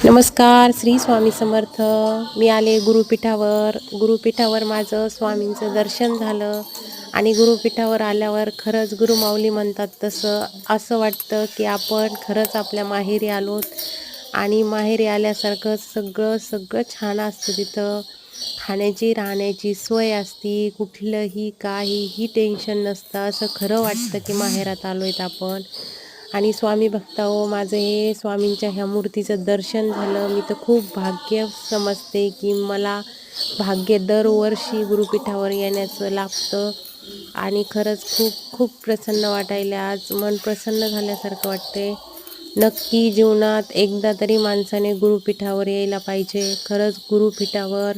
नमस्कार, श्री स्वामी समर्थ. मी आले गुरुपीठावर माझं स्वामींचं दर्शन झालं आणि गुरुपीठावर आल्यावर खरंच गुरुमाऊली म्हणतात तसं असं वाटतं की आपण खरंच आपल्या माहेरी आलोत आणि माहेरी आल्यासारखं सगळं सगळं छान असतं तिथं. खाण्याची राहण्याची सोय असती, कुठलंही काहीही टेन्शन नसतं. असं खरं वाटतं की माहेरात आलोय आपण. आणि स्वामी भक्ताओ, माझं हे स्वामींच्या ह्या मूर्तीचं दर्शन झालं. मी तर खूप भाग्य समजते की मला भाग्य दरवर्षी गुरुपीठावर येण्याचं लाभतं आणि खरंच खूप खूप प्रसन्न वाटायला आज मन प्रसन्न झाल्यासारखं वाटते. नक्की जीवनात एकदा तरी माणसाने गुरुपीठावर यायला पाहिजे. खरंच गुरुपीठावर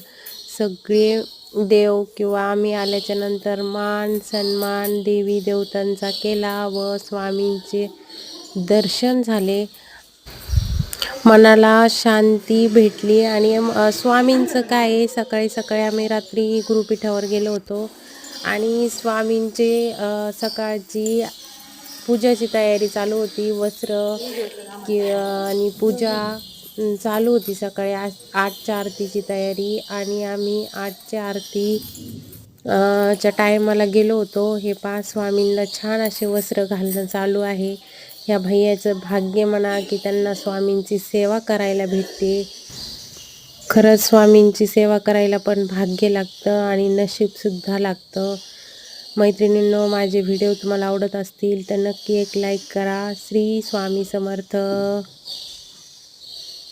सगळे देव किंवा आम्ही आल्याच्या नंतर मान सन्मान देवी देवतांचा केला व स्वामींचे दर्शन झाले. मनाला शांती भेटली आणि स्वामींचं काय आहे, सकाळी सकाळी आम्ही रात्री गुरुपीठावर गेलो होतो आणि स्वामींचे सकाळची पूजाची तयारी चालू होती. वस्त्र आणि पूजा चालू होती सकाळी. 8च्या आरतीची तयारी आणि आम्ही 8च्या आरती च्या टायमाला गेलो होतो. हे पहा, स्वामींना छान असे वस्त्र घालणं चालू आहे. ह्या भैयाचं भाग्य म्हणा की त्यांना स्वामींची सेवा करायला भेटते. खरंच स्वामींची सेवा करायला पण भाग्य लागतं आणि नशीबसुद्धा लागतं. मैत्रिणींनो, माझे व्हिडिओ तुम्हाला आवडत असतील तर नक्की एक लाईक करा. श्री स्वामी समर्थ.